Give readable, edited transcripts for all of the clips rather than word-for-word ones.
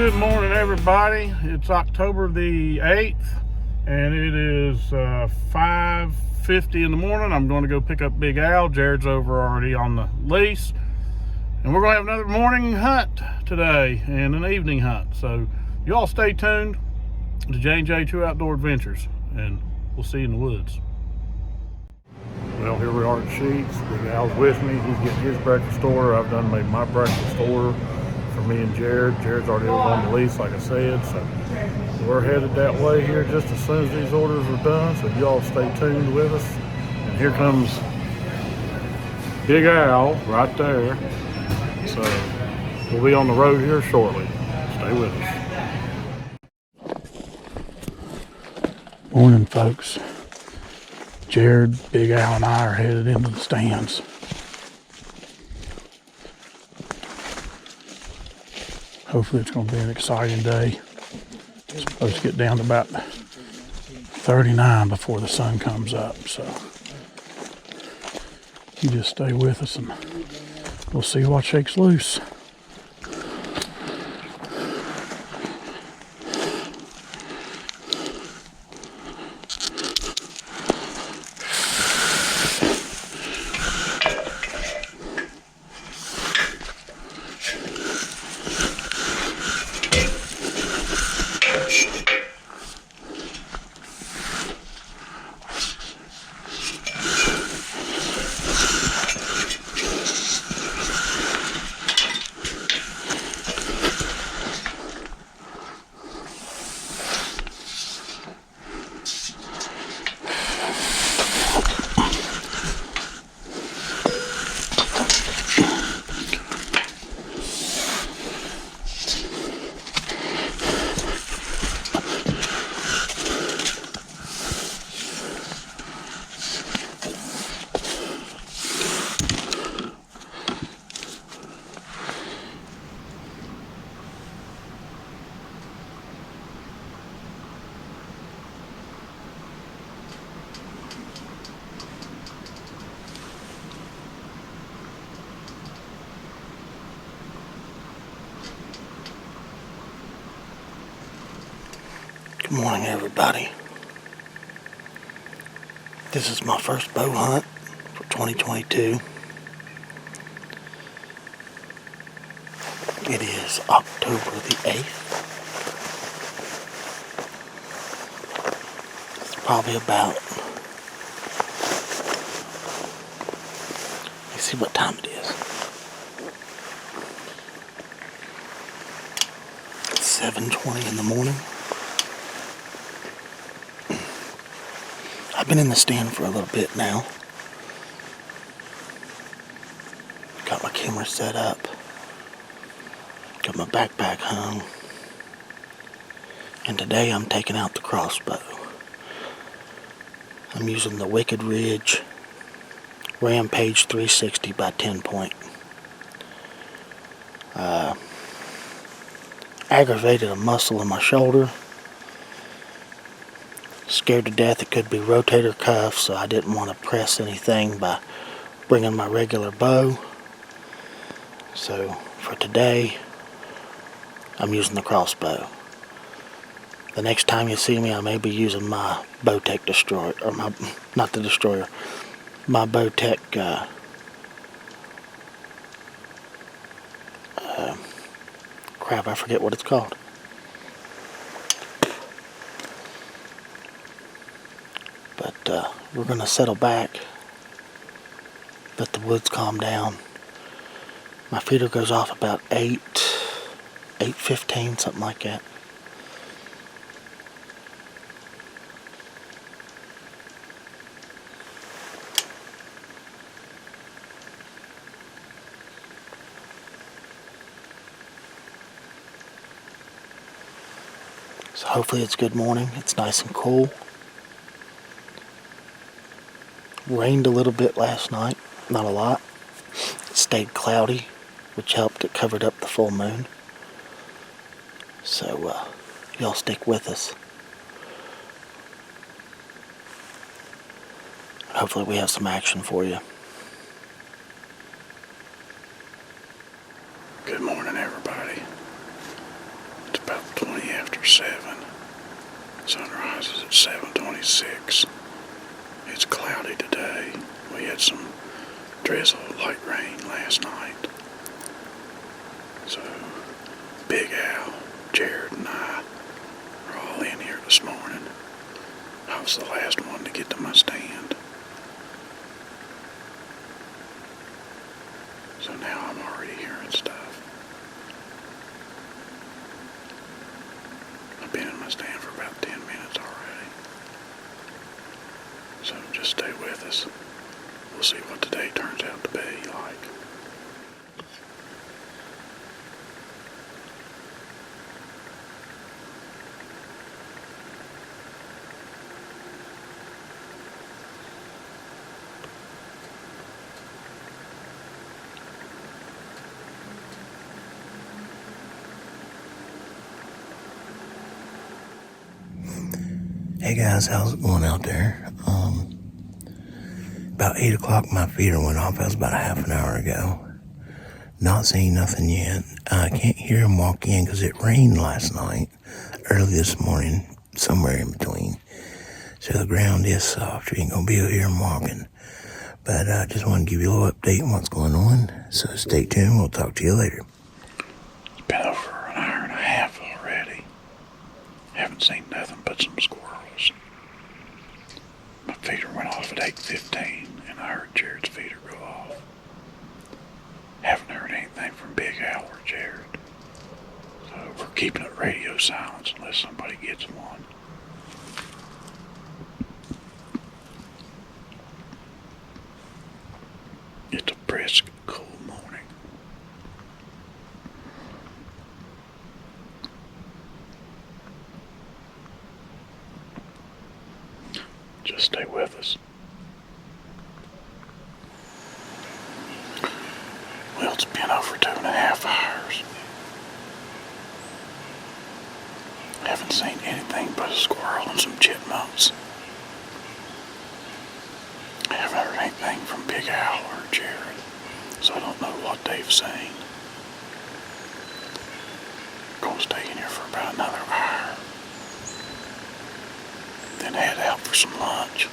Good morning, everybody. It's October the 8th, and it is 5:50 in the morning. I'm going to go pick up Big Al. Jared's over already on the lease, and we're going to have another morning hunt today and an evening hunt. So you all stay tuned to J&J True Outdoor Adventures, and we'll see you in the woods. Well, here we are at Sheets. Big Al's with me. He's getting his breakfast order. I've done made my breakfast order for me and Jared. Jared's already over on the lease, like I said, so we're headed that way here just as soon as these orders are done. So you all stay tuned with us. And here comes Big Al right there. So we'll be on the road here shortly. Stay with us. Morning, folks. Jared, Big Al, and I are headed into the stands. Hopefully it's going to be an exciting day. It's supposed to get down to about 39 before the sun comes up. So you just stay with us and we'll see what shakes loose. Good morning, everybody. This is my first bow hunt for 2022. It is October the 8th. It's probably about, let's see what time it is. It's 7:20 in the morning. I've been in the stand for a little bit now. Got my camera set up. Got my backpack hung. And today I'm taking out the crossbow. I'm using the Wicked Ridge Rampage 360 by 10 point. Aggravated a muscle in my shoulder. Scared to death it could be rotator cuff, so I didn't want to press anything by bringing my regular bow. So for today, I'm using the crossbow. The next time you see me, I may be using my Bowtech Destroyer, or my Bowtech crap, I forget what it's called. But we're going to settle back, let the woods calm down. My feeder goes off about 8:15, something like that. So hopefully it's good morning. It's nice and cool. Rained a little bit last night, not a lot. It stayed cloudy, which helped. It covered up the full moon. So y'all stick with us. Hopefully we have some action for you. Good morning, everybody. It's about 20 after 7. Sunrise is at 7:26. It's cloudy today. We had some drizzle, light rain last night. So, Big Al, Jerod and I are all in here this morning. I was the last one to get to my stand. So now I'm already hearing stuff. I've been in my stand for about 10 minutes already. So just stay with us. We'll see what today turns out to be like. Hey guys, how's it going out there? About 8 o'clock my feeder went off. That was about a half an hour ago. Not seeing nothing yet. I can't hear him walk in because it rained last night, early this morning, somewhere in between. So the ground is soft. You ain't gonna be able to hear him walking. But I just want to give you a little update on what's going on. So stay tuned. We'll talk to you later. It's been over an hour and a half already. Haven't seen nothing but some squirrels. My feeder went off at 8:15, and I heard Jared's feeder go off. Haven't heard anything from Big Al or Jerod. So we're keeping it radio silence unless somebody gets one. It's a brisk, cool morning. Just stay with us. Well, it's been over 2.5 hours. Haven't seen anything but a squirrel and some chipmunks. I haven't heard anything from Big Al or Jerod, so I don't know what they've seen. I'm gonna stay in here for about another hour. Then head out for some lunch,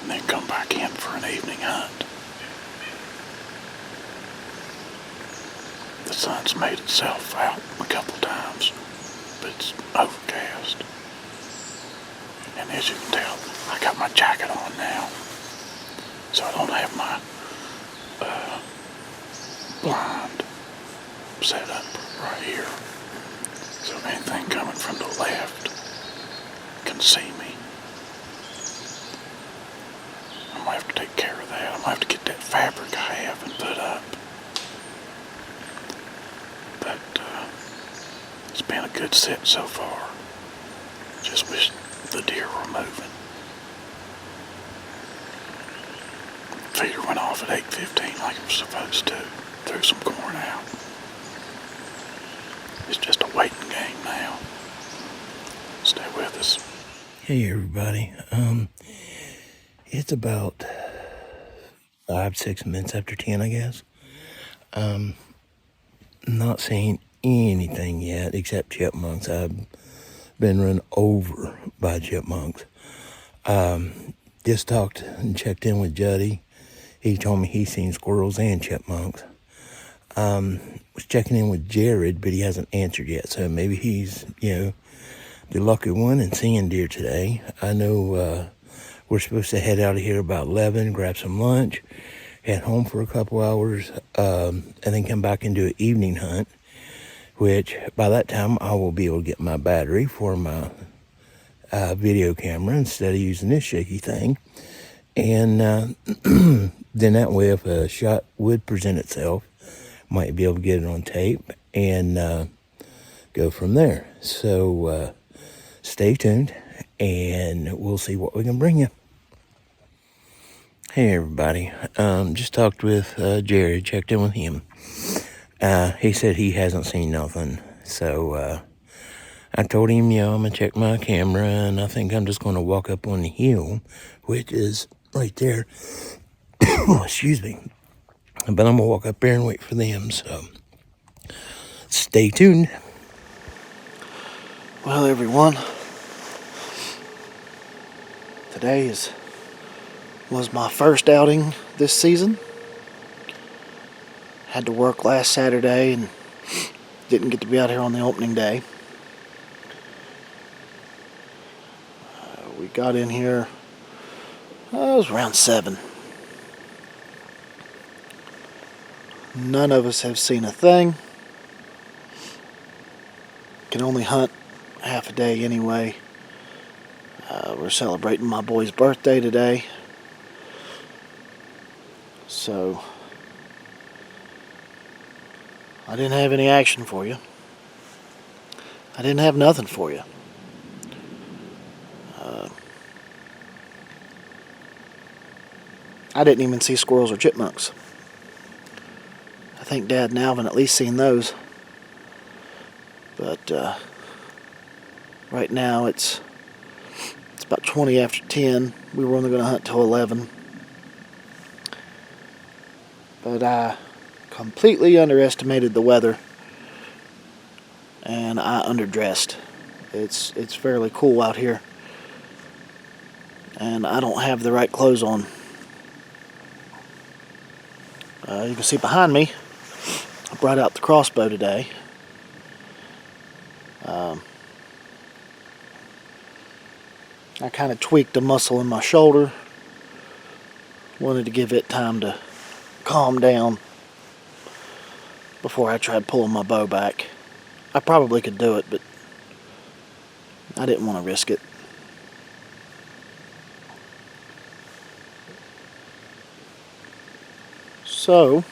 and then come back in for an evening hunt. The sun's made itself out a couple times, but it's overcast. And as you can tell, I got my jacket on now, so I don't have my blind set up right here. So if anything coming from the left can see me, I'm gonna have to take care of that. I'm gonna have to get that fabric I have and put up. But it's been a good set so far. Just wish the deer were moving. Feeder went off at 8:15 like it was supposed to. Threw some corn out. It's just a waiting game now. Stay with us. Hey everybody. It's about 5-6 minutes after 10, I guess. Not seeing anything yet except chipmunks. I've been run over by chipmunks. Just talked and checked in with Juddy. He told me he's seen squirrels and chipmunks. Was checking in with Jerod, but he hasn't answered yet. So maybe he's, the lucky one and seeing deer today. I know we're supposed to head out of here about 11, grab some lunch, head home for a couple hours, and then come back and do an evening hunt, which by that time I will be able to get my battery for my video camera instead of using this shaky thing. And then that way, if a shot would present itself, might be able to get it on tape and go from there. So stay tuned and we'll see what we can bring you. Hey everybody, just talked with Jerry, checked in with him. He said he hasn't seen nothing. So I told him, I'm gonna check my camera and I think I'm just gonna walk up on the hill, which is right there. Oh, excuse me. But I'm gonna walk up there and wait for them, so stay tuned. Well, everyone, today was my first outing this season. Had to work last Saturday and didn't get to be out here on the opening day. We got in here, it was around 7. None of us have seen a thing. Can only hunt half a day anyway. We're celebrating my boy's birthday today. So, I didn't have any action for you. I didn't have nothing for you. I didn't even see squirrels or chipmunks. I think Dad and Alvin at least seen those. But right now it's about 20 after 10. We were only going to hunt till 11. But I completely underestimated the weather. And I underdressed. It's fairly cool out here. And I don't have the right clothes on. You can see behind me, I brought out the crossbow today. I kind of tweaked a muscle in my shoulder. Wanted to give it time to calm down before I tried pulling my bow back. I probably could do it, but I didn't want to risk it. So,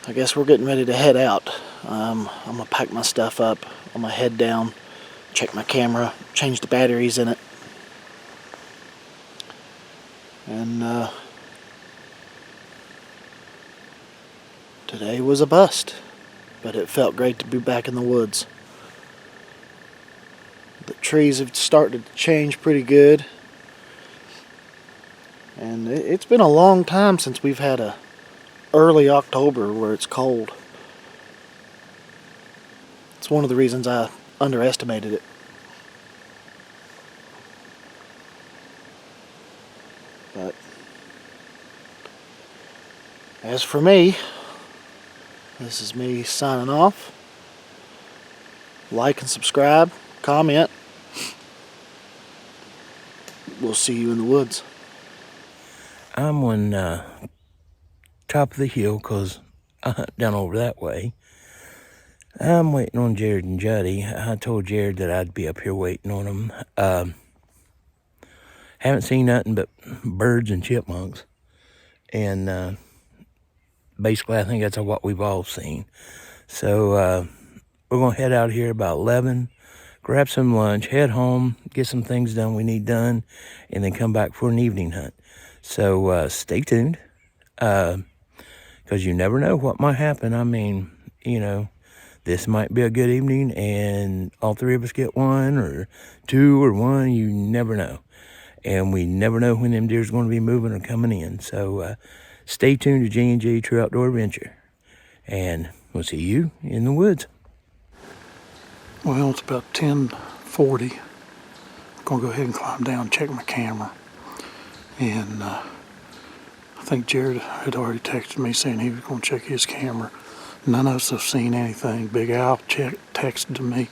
I guess we're getting ready to head out. I'm going to pack my stuff up. I'm going to head down, check my camera, change the batteries in it. And today was a bust, but it felt great to be back in the woods. The trees have started to change pretty good. And it's been a long time since we've had a early October where it's cold. It's one of the reasons I underestimated it. But as for me, this is me signing off. Like and subscribe, comment. We'll see you in the woods. I'm on top of the hill because I hunt down over that way. I'm waiting on Jerod and Juddy. I told Jerod that I'd be up here waiting on them. Haven't seen nothing but birds and chipmunks. And basically I think that's what we've all seen. So we're going to head out here about 11, grab some lunch, head home, get some things done we need done, and then come back for an evening hunt. So stay tuned, because you never know what might happen. I mean, you know, this might be a good evening and all three of us get one or two or one. You never know. And we never know when them deer's going to be moving or coming in. So stay tuned to J&J True Outdoor Adventure. And we'll see you in the woods. Well, it's about 10:40. I'm going to go ahead and climb down and check my camera. And I think Jerod had already texted me saying he was going to check his camera. None of us have seen anything. Big Al texted to me.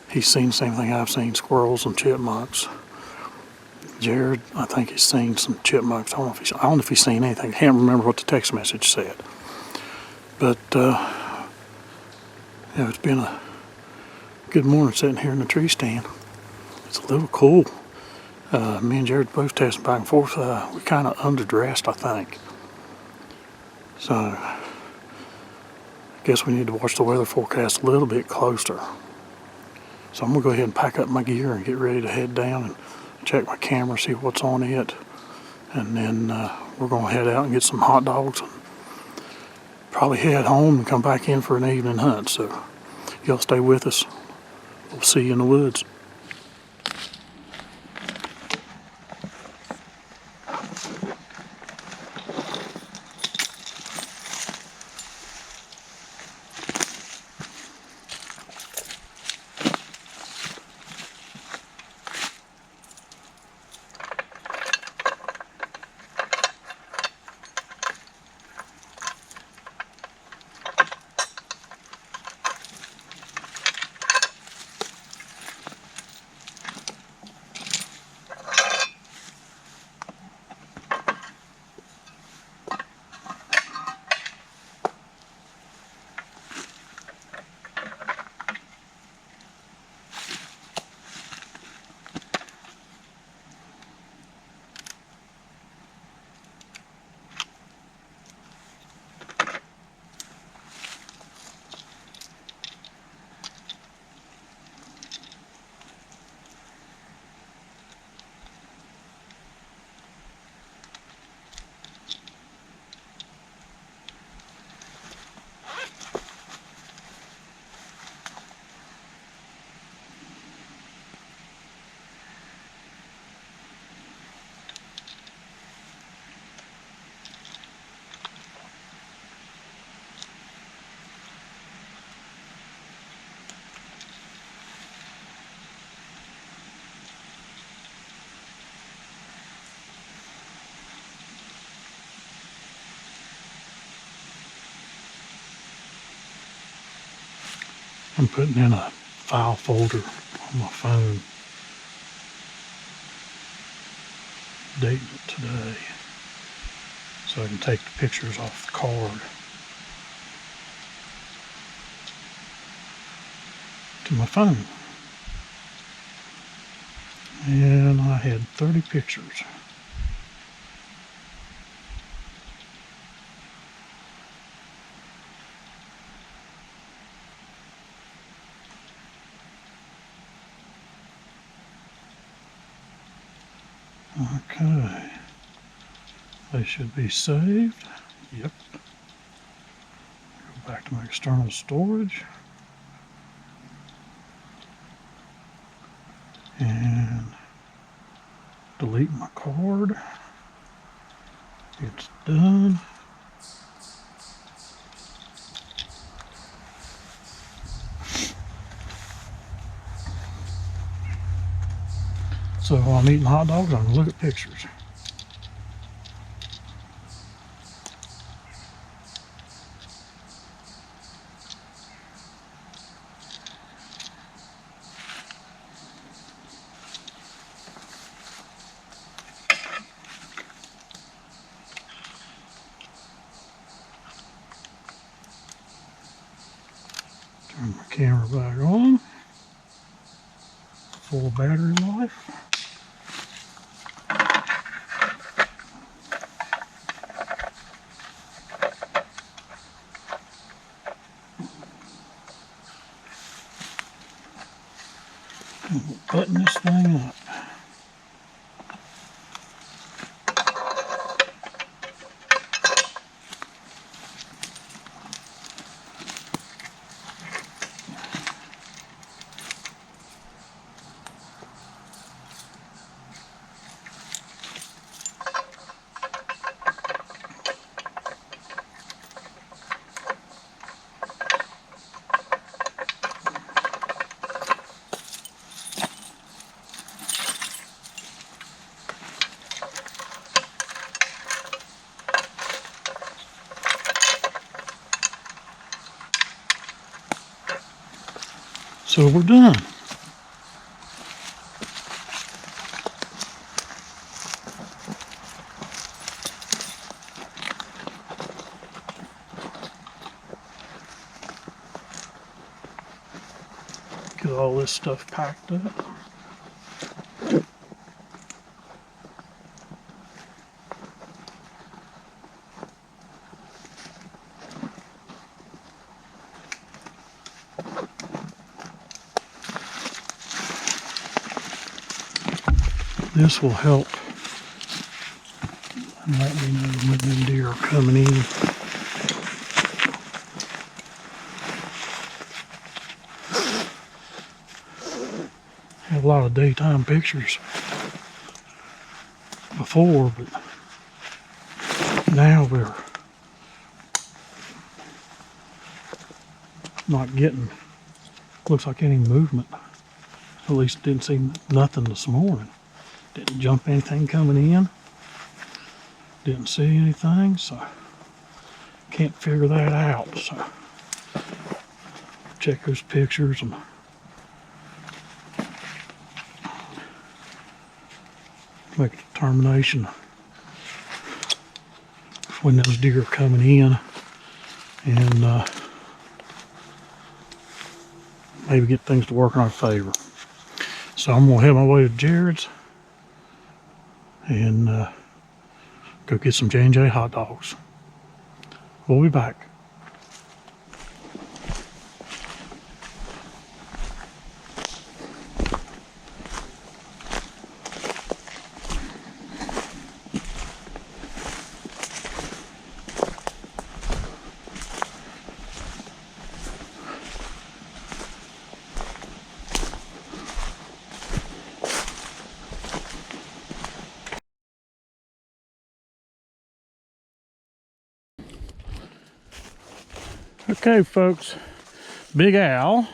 He's seen the same thing I've seen, squirrels and chipmunks. Jerod, I think he's seen some chipmunks. I don't know if he's seen anything. I can't remember what the text message said. But yeah, it's been a good morning sitting here in the tree stand. It's a little cool. Me and Jerod both texting back and forth. We kind of underdressed, I think. So I guess we need to watch the weather forecast a little bit closer. So I'm going to go ahead and pack up my gear and get ready to head down and check my camera, see what's on it. And then we're going to head out and get some hot dogs and probably head home and come back in for an evening hunt. So y'all stay with us. We'll see you in the woods. I'm putting in a file folder on my phone, dating it today, so I can take the pictures off the card to my phone. And I had 30 pictures. Okay, they should be saved. Yep. Go back to my external storage. And delete my card. It's done. So while I'm eating hot dogs, I'm gonna look at pictures. Turn my camera back on. Full battery life. And we'll button this thing up. So we're done. Get all this stuff packed up. This will help and let me know when the deer are coming in. Had a lot of daytime pictures before, but now we're not getting, looks like any movement. At least didn't see nothing this morning. Didn't jump anything coming in. Didn't see anything, so can't figure that out. So check those pictures and make a determination when those deer are coming in, and maybe get things to work in our favor. So I'm gonna head my way to Jerod's and go get some J&J hot dogs. We'll be back. Okay, folks, Big Al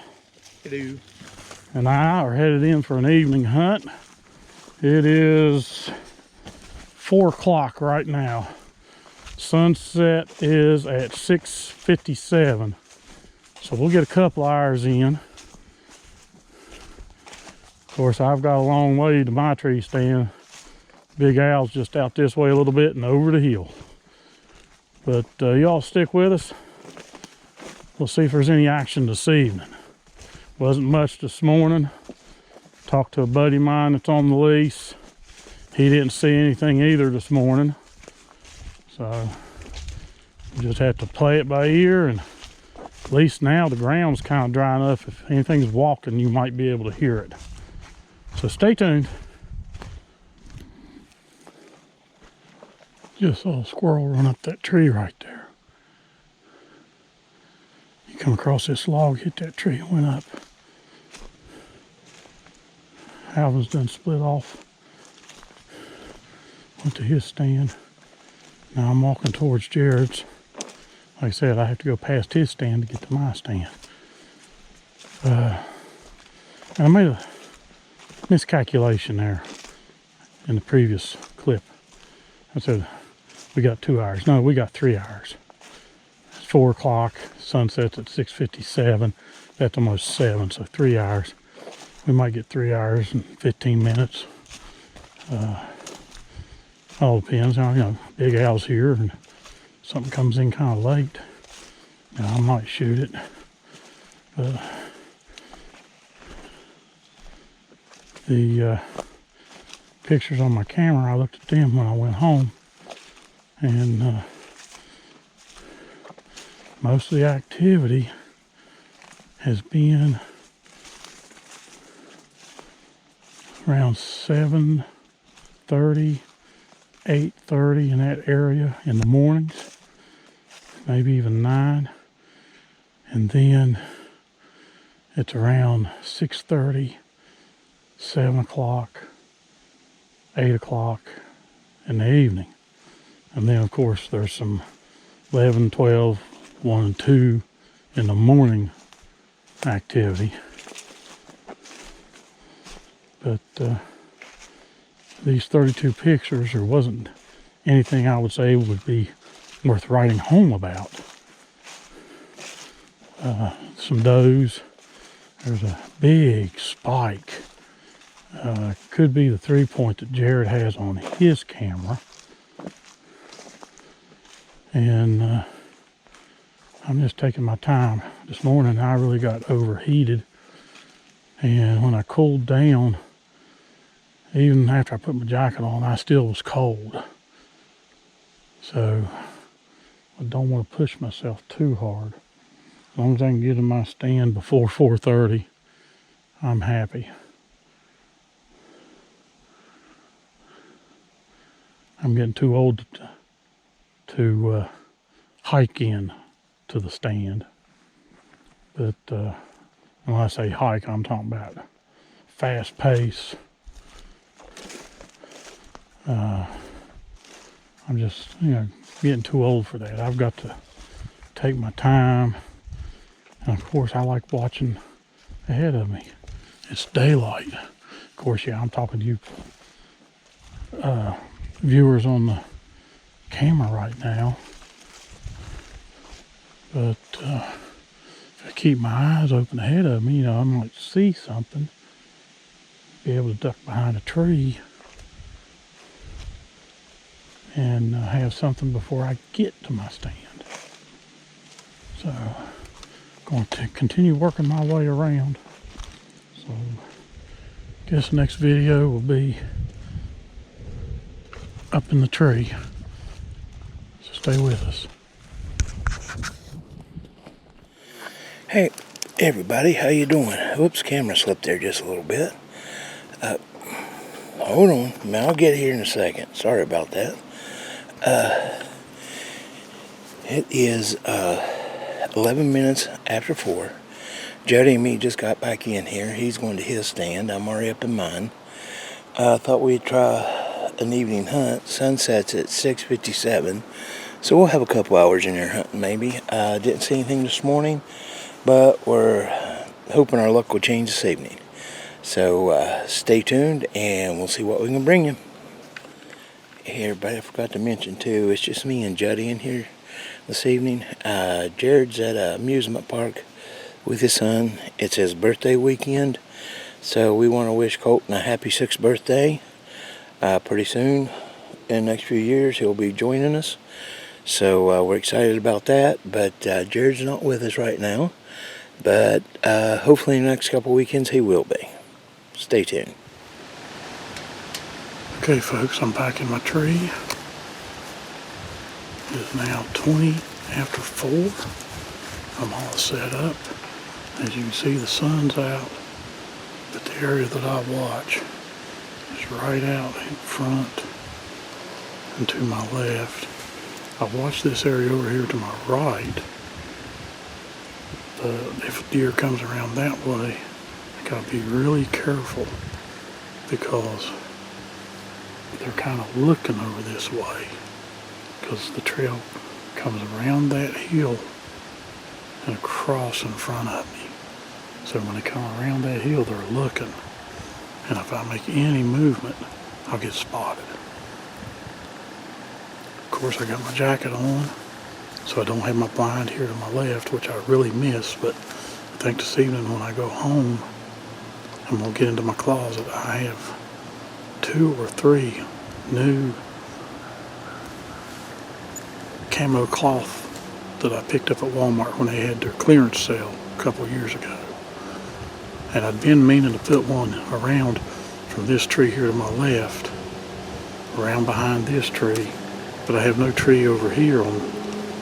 and I are headed in for an evening hunt. It is 4 o'clock right now. Sunset is at 6:57, so we'll get a couple hours in. Of course, I've got a long way to my tree stand. Big Al's just out this way a little bit and over the hill. But y'all stick with us. We'll see if there's any action this evening. Wasn't much this morning. Talked to a buddy of mine that's on the lease. He didn't see anything either this morning. So you just have to play it by ear, and at least now the ground's kind of dry enough. If anything's walking, you might be able to hear it. So stay tuned. Just saw a squirrel run up that tree right there. He come across this log, hit that tree, and went up. Alvin's done split off. Went to his stand. Now I'm walking towards Jerod's. Like I said, I have to go past his stand to get to my stand. And I made a miscalculation there in the previous clip. I said we got 2 hours. No, we got 3 hours. It's 4 o'clock. Sunset's at 6:57. That's almost 7, so 3 hours. We might get 3 hours and 15 minutes. All depends. You know, Big Al's here, and something comes in kind of late, you know, I might shoot it. But the pictures on my camera, I looked at them when I went home, and most of the activity has been around 7:30, 8:30 in that area in the mornings, maybe even 9, and then it's around 6:30, 7 o'clock, 8 o'clock in the evening. And then of course there's some 11, 12, 1 and 2 in the morning activity. But these 32 pictures, there wasn't anything I would say would be worth writing home about. Some does. There's a big spike. Could be the 3-point that Jerod has on his camera. And I'm just taking my time. This morning I really got overheated. And when I cooled down, even after I put my jacket on, I still was cold. So I don't want to push myself too hard. As long as I can get in my stand before 4:30, I'm happy. I'm getting too old to hike in to the stand. But when I say hike, I'm talking about fast pace. I'm just, getting too old for that. I've got to take my time. And of course, I like watching ahead of me. It's daylight. Of course, yeah, I'm talking to you viewers on the camera right now. But if I keep my eyes open ahead of me, I might see something. Be able to duck behind a tree and have something before I get to my stand. So I'm going to continue working my way around. So I guess the next video will be up in the tree. So stay with us. Hey everybody, how you doing? Whoops, camera slipped there just a little bit. Hold on, I'll get here in a second. Sorry about that. It is 11 minutes after 4. Jody and me just got back in here. He's going to his stand. I'm already up in mine. I thought we'd try an evening hunt. Sunset's at 6:57, so we'll have a couple hours in there hunting maybe. Didn't see anything this morning, but we're hoping our luck will change this evening. So stay tuned and we'll see what we can bring you. Hey everybody, I forgot to mention too, it's just me and Jody in here this evening. Jerod's at an amusement park with his son. It's his birthday weekend, So we want to wish Colton a happy 6th birthday. Pretty soon, in the next few years, he'll be joining us. So we're excited about that. But Jerod's not with us right now. But hopefully in the next couple weekends he will be. Stay tuned. Okay folks, I'm back in my tree. It is now 20 after 4. I'm all set up. As you can see, the sun's out, but the area that I watch is right out in front and to my left. I watch this area over here to my right, but if a deer comes around that way, I gotta be really careful because they're kind of looking over this way because the trail comes around that hill and across in front of me. So when they come around that hill, they're looking. And if I make any movement, I'll get spotted. Of course, I got my jacket on, so I don't have my blind here to my left, which I really miss. But I think this evening when I go home, I'm going to get into my closet. I have 2 or 3 new camo cloth that I picked up at Walmart when they had their clearance sale a couple years ago. And I'd been meaning to put one around from this tree here to my left, around behind this tree, but I have no tree over here on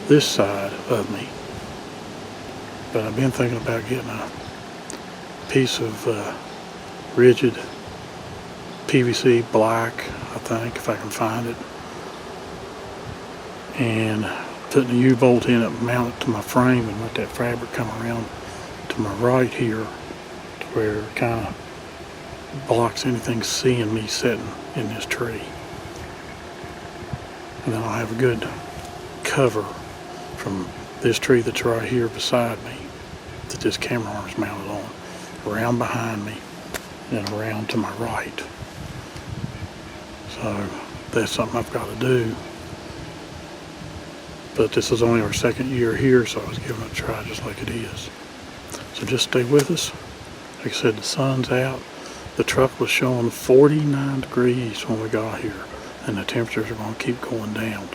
this side of me. But I've been thinking about getting a piece of rigid PVC black, I think, if I can find it, and putting a U-bolt in it, mount it to my frame, and let that fabric come around to my right here to where it kind of blocks anything seeing me sitting in this tree. And then I'll have a good cover from this tree that's right here beside me that this camera arm is mounted on, around behind me, and around to my right. So that's something I've got to do. But this is only our 2nd year here, so I was giving it a try just like it is. So just stay with us. Like I said, the sun's out. The truck was showing 49 degrees when we got here, and the temperatures are going to keep going down.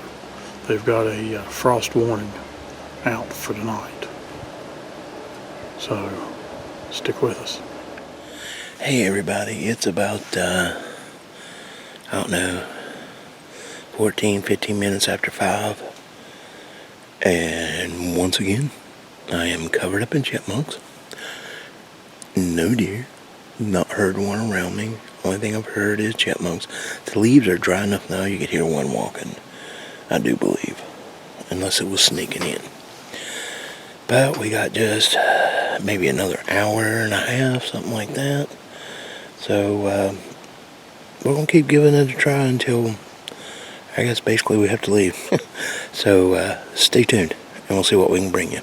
They've got a frost warning out for tonight. So stick with us. Hey everybody, it's about, I don't know, 14, 15 minutes after 5. And once again, I am covered up in chipmunks. No deer. Not heard one around me. Only thing I've heard is chipmunks. The leaves are dry enough now you could hear one walking. I do believe. Unless it was sneaking in. But we got just maybe another hour and a half, something like that. So we're going to keep giving it a try until, I guess basically we have to leave. So stay tuned and we'll see what we can bring you.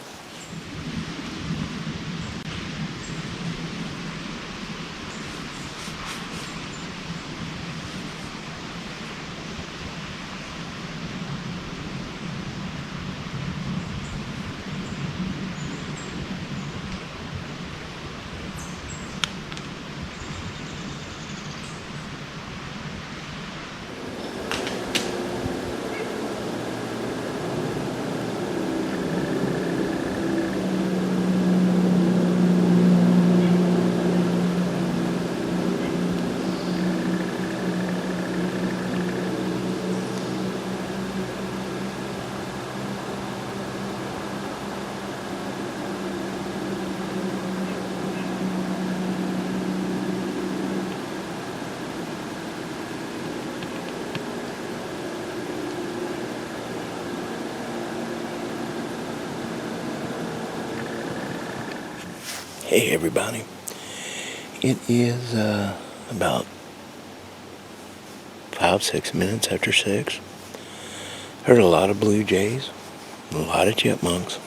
Hey everybody, it is about 5-6 minutes after 6. Heard a lot of blue jays, a lot of chipmunks,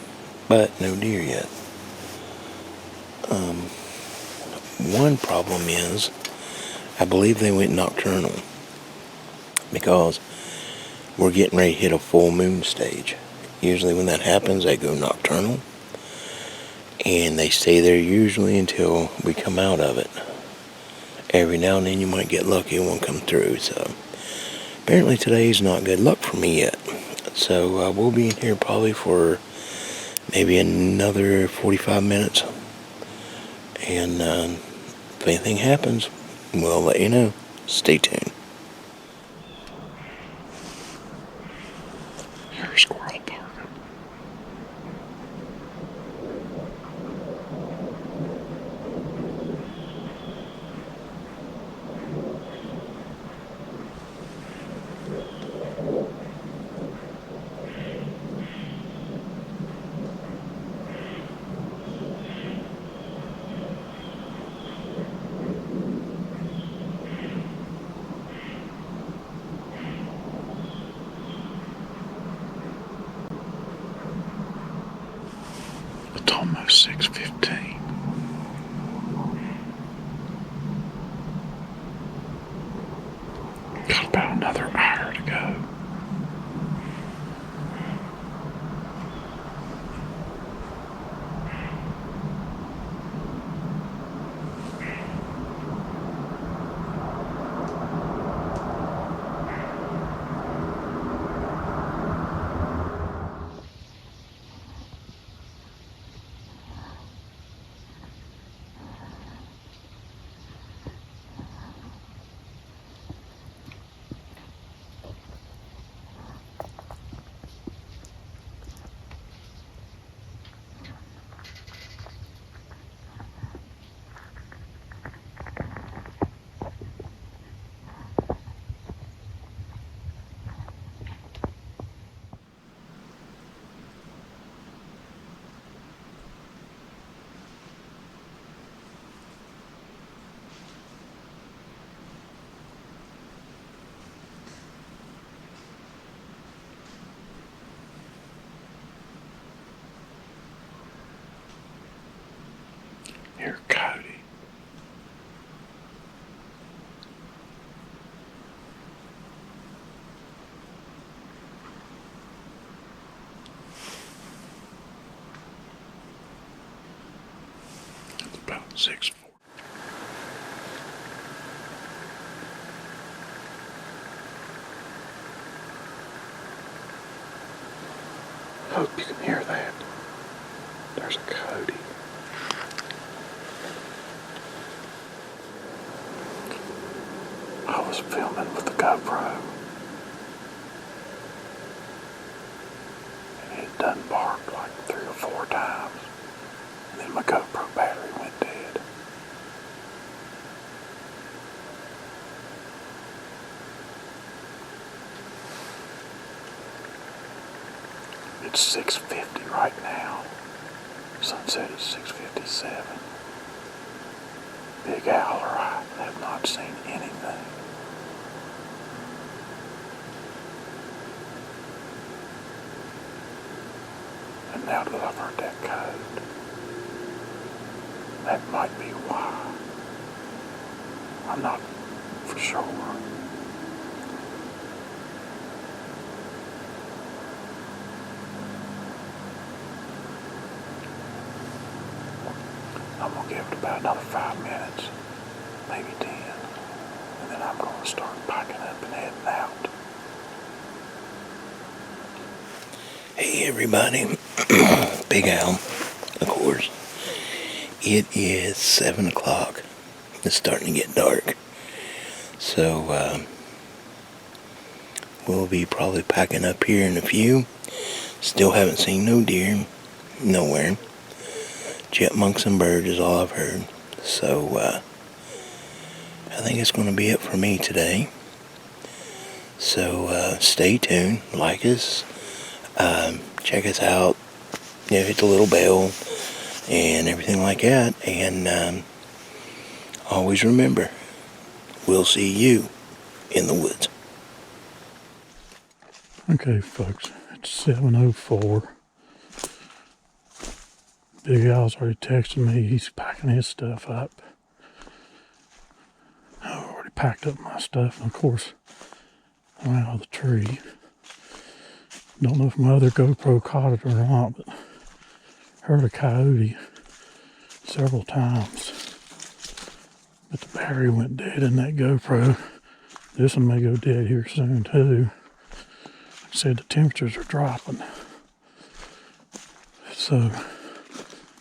but no deer yet. One problem is, I believe they went nocturnal because we're getting ready to hit a full moon stage. Usually when that happens, they go nocturnal. And they stay there usually until we come out of it. every now and then you might get lucky and one come through. So apparently today's not good luck for me yet. So we'll be in here probably for maybe another 45 minutes. And if anything happens, we'll let you know. Stay tuned. Here's squirrel barking. It's almost 6:15. Got about another hour to go. Here, Cody. It's about 6:40. Hope you can hear that. There's a Cody. I was filming with the GoPro, and it done barked like 3 or 4 times, and then my GoPro battery went dead. It's 6:50 right now. Sunset is 6:57. Big Owl or I have not seen anything. And now that I've heard that code, that might be why. I'm not for sure. I'm going to give it about another 5 minutes, maybe 10, and then I'm going to start packing up and heading out. Hey everybody, Big Al, of course. It is 7 o'clock. It's starting to get dark. So, we'll be probably packing up here in a few. Still haven't seen no deer, nowhere. Chipmunks and birds is all I've heard. So, I think it's going to be it for me today. So, stay tuned, like us, check us out, hit the little bell, and everything like that. And, always remember, we'll see you in the woods. Okay, folks, it's 7:04. Big Al's already texted me. He's packing his stuff up. I've already packed up my stuff, and of course, I'm out of the tree. Don't know if my other GoPro caught it or not, but heard a coyote several times. But the battery went dead in that GoPro. This one may go dead here soon too. Like I said, the temperatures are dropping. So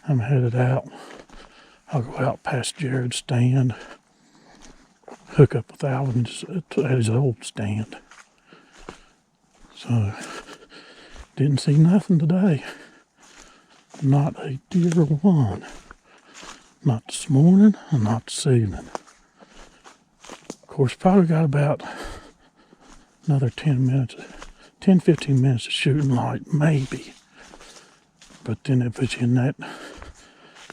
I'm headed out. I'll go out past Jerod's stand, hook up with Alvin at his old stand. So didn't see nothing today. Not a deer one. Not this morning and not this evening. Of course, probably got about another 10 minutes, 10, 15 minutes of shooting light, maybe. But then it puts you in that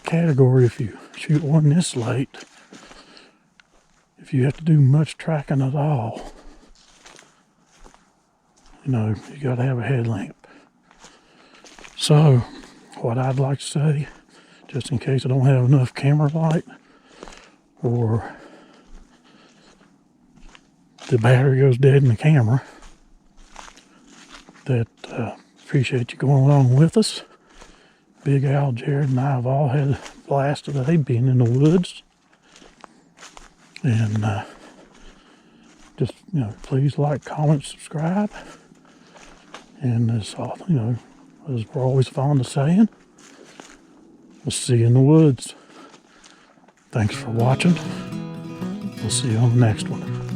category if you shoot one this late, if you have to do much tracking at all, you know, you got to have a headlamp. So, what I'd like to say, just in case I don't have enough camera light or the battery goes dead in the camera, that appreciate you going along with us. Big Al, Jerod, and I have all had a blast today being in the woods. And just, you know, please like, comment, subscribe. And as all, you know, as we're always fond of saying, we'll see you in the woods. Thanks for watching. We'll see you on the next one.